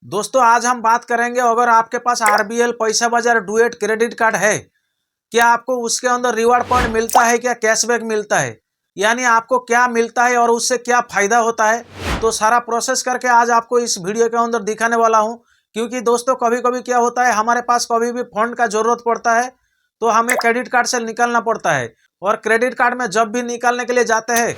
दोस्तों आज हम बात करेंगे, अगर आपके पास आरबीएल पैसा बाजार डुएट क्रेडिट कार्ड है, क्या आपको उसके अंदर रिवार्ड पॉइंट मिलता है, क्या कैशबैक मिलता है, यानी आपको क्या मिलता है और उससे क्या फायदा होता है। तो सारा प्रोसेस करके आज आपको इस वीडियो के अंदर दिखाने वाला हूं। क्योंकि दोस्तों कभी कभी क्या होता है, हमारे पास कभी भी फंड का जरूरत पड़ता है तो हमें क्रेडिट कार्ड से निकालना पड़ता है। और क्रेडिट कार्ड में जब भी निकालने के लिए जाते हैं,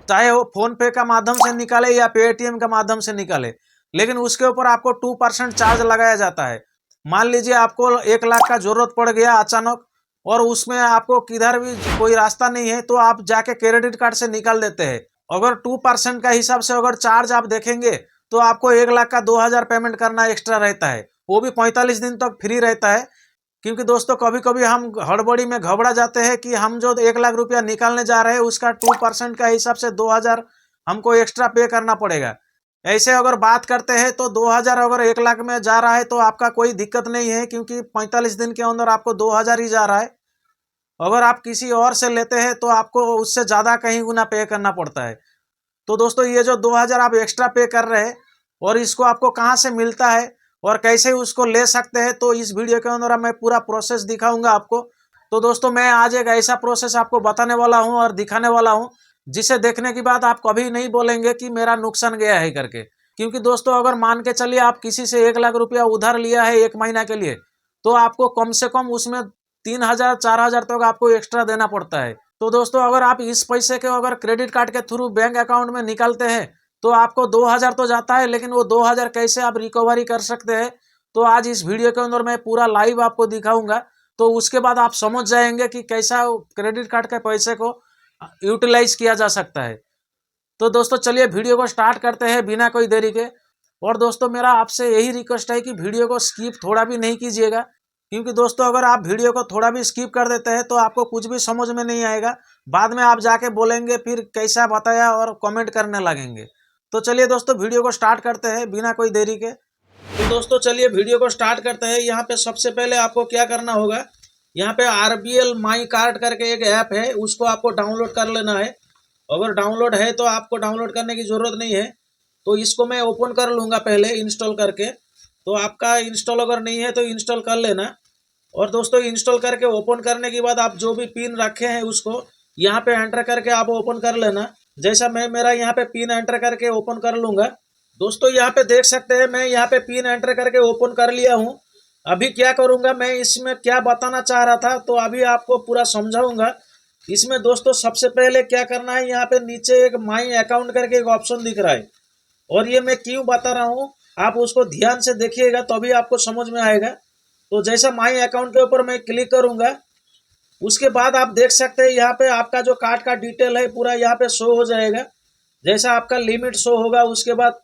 चाहे वो फोन पे का माध्यम से निकाले या पेटीएम का माध्यम से निकाले, लेकिन उसके ऊपर आपको 2% चार्ज लगाया जाता है। मान लीजिए आपको 1 लाख का जरूरत पड़ गया अचानक, और उसमें आपको किधर भी कोई रास्ता नहीं है, तो आप जाके क्रेडिट कार्ड से निकाल देते हैं। अगर 2% का हिसाब से अगर चार्ज आप देखेंगे तो आपको 1 लाख का 2,000 पेमेंट करना एक्स्ट्रा रहता है, वो भी 45 दिन तक फ्री रहता है। क्योंकि दोस्तों कभी कभी हम हड़बड़ी में घबरा जाते हैं कि हम जो 1 लाख रुपया निकालने जा रहे हैं उसका 2% का हिसाब से 2,000 हमको एक्स्ट्रा पे करना पड़ेगा। ऐसे अगर बात करते हैं तो 2,000 अगर 1 लाख में जा रहा है तो आपका कोई दिक्कत नहीं है, क्योंकि 45 दिन के अंदर आपको 2,000 ही जा रहा है। अगर आप किसी और से लेते हैं तो आपको उससे ज़्यादा कहीं गुना पे करना पड़ता है। तो दोस्तों ये जो 2,000 आप एक्स्ट्रा पे कर रहे हैं, और इसको आपको कहाँ से मिलता है और कैसे उसको ले सकते हैं, तो इस वीडियो के अंदर मैं पूरा प्रोसेस दिखाऊंगा आपको। तो दोस्तों मैं आज एक ऐसा प्रोसेस आपको बताने वाला हूं और दिखाने वाला हूं, जिसे देखने के बाद आप कभी नहीं बोलेंगे कि मेरा नुकसान गया है करके। क्योंकि दोस्तों अगर मान के चलिए आप किसी से 1 लाख रुपया उधार लिया है 1 महीना के लिए, तो आपको कम से कम उसमें 3,000 4,000 तक आपको एक्स्ट्रा देना पड़ता है। तो दोस्तों अगर आप इस पैसे के अगर क्रेडिट कार्ड के थ्रू बैंक अकाउंट में निकालते हैं तो आपको 2,000 तो जाता है, लेकिन वो 2,000 कैसे आप रिकवरी कर सकते हैं, तो आज इस वीडियो के अंदर मैं पूरा लाइव आपको दिखाऊंगा। तो उसके बाद आप समझ जाएंगे कि कैसा क्रेडिट कार्ड के पैसे को यूटिलाइज किया जा सकता है। तो दोस्तों चलिए वीडियो को स्टार्ट करते हैं बिना कोई देरी के। और दोस्तों मेरा आपसे यही रिक्वेस्ट है कि वीडियो को स्किप थोड़ा भी नहीं कीजिएगा, क्योंकि दोस्तों अगर आप वीडियो को थोड़ा भी स्किप कर देते हैं तो आपको कुछ भी समझ में नहीं आएगा। बाद में आप जाके बोलेंगे फिर कैसा बताया और कमेंट करने लगेंगे। तो चलिए दोस्तों वीडियो को स्टार्ट करते हैं बिना कोई देरी के। तो दोस्तों चलिए वीडियो को स्टार्ट करते हैं। यहाँ पे सबसे पहले आपको क्या करना होगा, यहाँ पे आरबीएल माई कार्ड करके एक ऐप है, उसको आपको डाउनलोड कर लेना है। अगर डाउनलोड है तो आपको डाउनलोड करने की ज़रूरत नहीं है, तो इसको मैं ओपन कर लूँगा पहले इंस्टॉल करके। तो आपका इंस्टॉल अगर नहीं है तो इंस्टॉल कर लेना। और दोस्तों इंस्टॉल करके ओपन करने के बाद आप जो भी पिन रखे हैं उसको यहाँ पे एंटर करके आप ओपन कर लेना। जैसा मैं मेरा यहाँ पे पिन एंटर करके ओपन कर लूँगा। दोस्तों यहाँ पे देख सकते हैं मैं यहाँ पे पिन एंटर करके ओपन कर लिया हूँ। अभी क्या करूँगा, मैं इसमें क्या बताना चाह रहा था तो अभी आपको पूरा समझाऊंगा। इसमें दोस्तों सबसे पहले क्या करना है, यहाँ पे नीचे एक माई अकाउंट करके एक ऑप्शन दिख रहा है, और ये मैं क्यों बता रहा हूँ आप उसको ध्यान से देखिएगा तभी आपको समझ में आएगा। तो जैसा माई अकाउंट के ऊपर मैं क्लिक करूंगा, उसके बाद आप देख सकते हैं यहाँ पे आपका जो कार्ड का डिटेल है पूरा यहाँ पे शो हो जाएगा। जैसा आपका लिमिट शो होगा, उसके बाद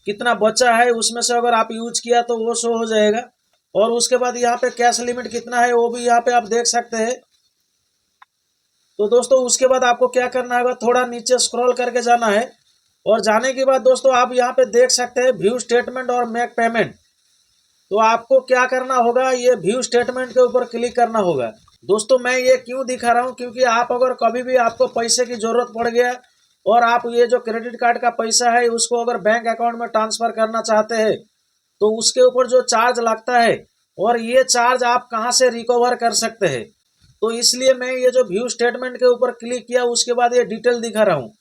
कितना बचा है उसमें से अगर आप यूज किया तो वो शो हो जाएगा। और उसके बाद यहाँ पे कैश लिमिट कितना है वो भी यहाँ पे आप देख सकते हैं। तो दोस्तों उसके बाद आपको क्या करना होगा, थोड़ा नीचे स्क्रॉल करके जाना है, और जाने के बाद दोस्तों आप यहाँ पे देख सकते हैं व्यू स्टेटमेंट और मेक पेमेंट। तो आपको क्या करना होगा, ये व्यू स्टेटमेंट के ऊपर क्लिक करना होगा। दोस्तों मैं ये क्यों दिखा रहा हूँ, क्योंकि आप अगर कभी भी आपको पैसे की जरूरत पड़ गया और आप ये जो क्रेडिट कार्ड का पैसा है उसको अगर बैंक अकाउंट में ट्रांसफर करना चाहते हैं तो उसके ऊपर जो चार्ज लगता है और ये चार्ज आप कहाँ से रिकवर कर सकते हैं, तो इसलिए मैं ये जो व्यू स्टेटमेंट के ऊपर क्लिक किया उसके बाद ये डिटेल दिखा रहा हूँ।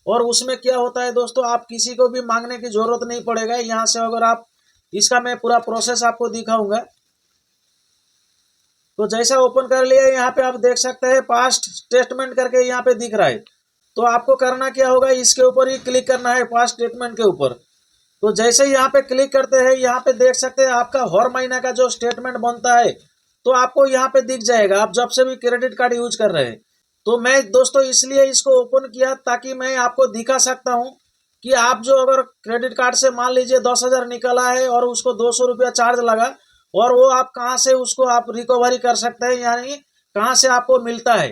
और उसमें क्या होता है दोस्तों, आप किसी को भी मांगने की जरूरत नहीं पड़ेगा यहाँ से। अगर आप इसका मैं पूरा प्रोसेस आपको दिखाऊंगा। तो जैसा ओपन कर लिया यहाँ पे आप देख सकते हैं पास्ट स्टेटमेंट करके यहाँ पे दिख रहा है। तो आपको करना क्या होगा, इसके ऊपर ही क्लिक करना है पास्ट स्टेटमेंट के ऊपर। तो जैसे ही यहाँ पे क्लिक करते हैं यहाँ पे देख सकते हैं आपका हर महीना का जो स्टेटमेंट बनता है तो आपको यहाँ पे दिख जाएगा, आप जब से भी क्रेडिट कार्ड यूज कर रहे हैं। तो मैं दोस्तों इसलिए इसको ओपन किया ताकि मैं आपको दिखा सकता हूँ कि आप जो अगर क्रेडिट कार्ड से मान लीजिए 10,000 निकला है और उसको 200 रुपया चार्ज लगा, और वो आप कहाँ से उसको आप रिकवरी कर सकते हैं, यानी कहाँ से आपको मिलता है।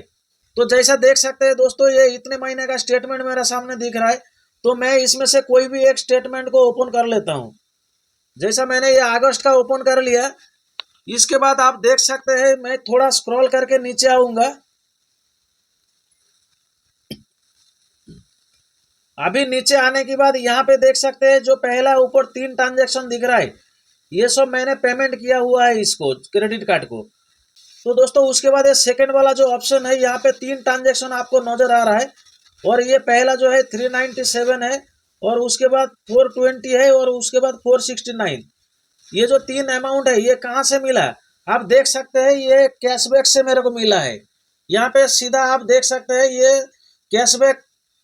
तो जैसा देख सकते हैं दोस्तों ये इतने महीने का स्टेटमेंट मेरे सामने दिख रहा है। तो मैं इसमें से कोई भी एक स्टेटमेंट को ओपन कर लेता हूँ। जैसा मैंने ये अगस्त का ओपन कर लिया, इसके बाद आप देख सकते हैं मैं थोड़ा स्क्रॉल करके नीचे आऊंगा। अभी नीचे आने के बाद यहाँ पे देख सकते हैं जो पहला ऊपर 3 ट्रांजेक्शन दिख रहा है, ये सब मैंने पेमेंट किया हुआ है इसको, क्रेडिट कार्ड को। तो दोस्तों उसके बाद ये सेकेंड वाला जो ऑप्शन है, यहाँ पे 3 ट्रांजेक्शन आपको नजर आ रहा है, और ये पहला जो है 397 है, और उसके बाद 420 है, और उसके बाद 469। ये जो 3 अमाउंट है ये कहाँ से मिला, आप देख सकते हैं, ये कैशबैक से मेरे को मिला है। यहाँ पे सीधा आप देख सकते हैं, ये कैशबैक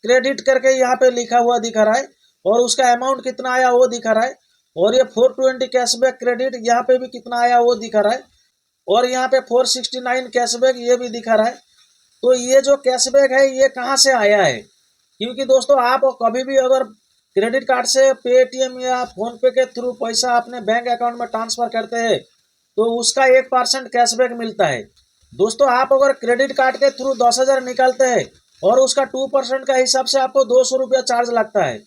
क्रेडिट करके यहाँ पे लिखा हुआ दिख रहा है, और उसका अमाउंट कितना आया वो दिखा रहा है, और ये 420 कैशबैक क्रेडिट यहाँ पे भी कितना आया वो दिखा रहा है, और यहाँ पे 469 कैशबैक ये भी दिखा रहा है। तो ये जो कैशबैक है ये कहाँ से आया है, क्योंकि दोस्तों आप कभी भी अगर क्रेडिट कार्ड से पेटीएम या फोन पे के थ्रू पैसा अपने बैंक अकाउंट में ट्रांसफर करते हैं तो उसका 1% कैशबैक मिलता है। दोस्तों आप अगर क्रेडिट कार्ड के थ्रू 10,000 निकालते हैं और उसका 2% का हिसाब से आपको 200 रुपया चार्ज लगता है,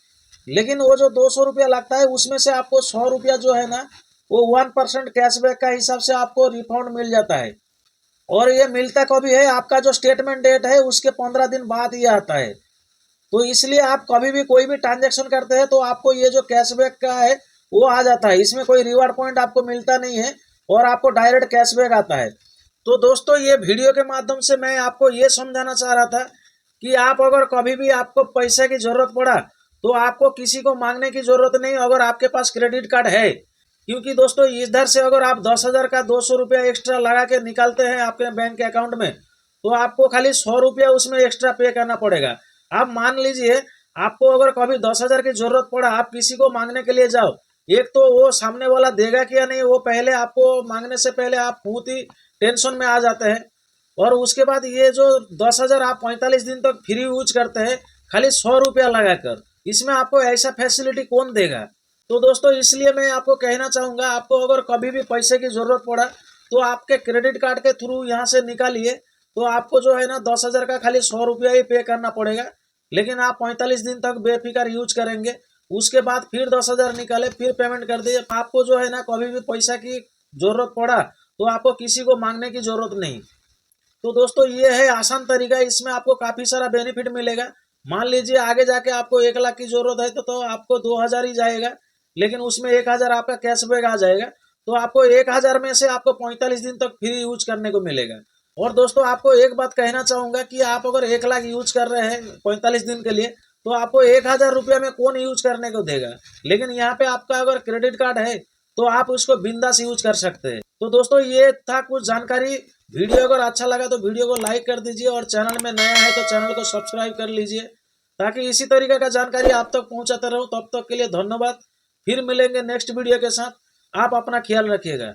लेकिन वो जो 200 रुपया लगता है उसमें से आपको 100 रुपया जो है ना वो 1% कैशबैक का हिसाब से आपको रिफंड मिल जाता है। और ये मिलता कभी है, आपका जो स्टेटमेंट डेट है उसके 15 दिन बाद ये आता है। तो इसलिए आप कभी भी कोई भी ट्रांजेक्शन करते हैं तो आपको ये जो कैशबैक का है वो आ जाता है, इसमें कोई रिवार्ड पॉइंट आपको मिलता नहीं है और आपको डायरेक्ट कैशबैक आता है। तो दोस्तों ये वीडियो के माध्यम से मैं आपको ये समझाना चाह रहा था कि आप अगर कभी भी आपको पैसे की जरूरत पड़ा तो आपको किसी को मांगने की जरूरत नहीं अगर आपके पास क्रेडिट कार्ड है, क्योंकि दोस्तों इधर से अगर आप 10,000 का 200 रुपया एक्स्ट्रा लगा के निकालते हैं आपके बैंक के अकाउंट में तो आपको खाली 100 रुपया उसमें एक्स्ट्रा पे करना पड़ेगा। आप मान लीजिए आपको अगर कभी 10,000 की जरूरत पड़ा, आप किसी को मांगने के लिए जाओ, एक तो वो सामने वाला देगा क्या नहीं वो पहले आपको मांगने से पहले आप बहुत ही टेंशन में आ जाते हैं, और उसके बाद ये जो 10,000 आप 45 दिन तक फ्री यूज करते हैं खाली 100 रुपया लगाकर, इसमें आपको ऐसा फैसिलिटी कौन देगा। तो दोस्तों इसलिए मैं आपको कहना चाहूँगा, आपको अगर कभी भी पैसे की जरूरत पड़ा तो आपके क्रेडिट कार्ड के थ्रू यहाँ से निकालिए, तो आपको जो है ना 10,000 का खाली 100 रुपया ही पे करना पड़ेगा, लेकिन आप 45 दिन तक बेफिक्र यूज करेंगे, उसके बाद फिर 10,000 निकाले फिर पेमेंट कर दिए, आपको जो है ना कभी भी पैसा की जरूरत पड़ा तो आपको किसी को मांगने की जरूरत नहीं। तो दोस्तों ये है आसान तरीका, इसमें आपको काफी सारा बेनिफिट मिलेगा। मान लीजिए आगे जाके आपको 1 लाख की जरूरत है तो आपको 2,000 ही जाएगा, लेकिन उसमें 1,000 आपका कैशबैक आ जाएगा, तो आपको 1,000 में से आपको 45 दिन तक फ्री यूज करने को मिलेगा। और दोस्तों आपको एक बात कहना चाहूंगा कि आप अगर 1 लाख यूज कर रहे हैं 45 दिन के लिए तो आपको 1,000 रुपया में कौन यूज करने को देगा, लेकिन यहाँ पे आपका अगर क्रेडिट कार्ड है तो आप उसको बिंदास यूज कर सकते हैं। तो दोस्तों ये था कुछ जानकारी। वीडियो अगर अच्छा लगा तो वीडियो को लाइक कर दीजिए, और चैनल में नया है तो चैनल को सब्सक्राइब कर लीजिए ताकि इसी तरीके का जानकारी आप तक पहुंचाता रहूं। तब तक के लिए धन्यवाद, फिर मिलेंगे नेक्स्ट वीडियो के साथ। आप अपना ख्याल रखिएगा।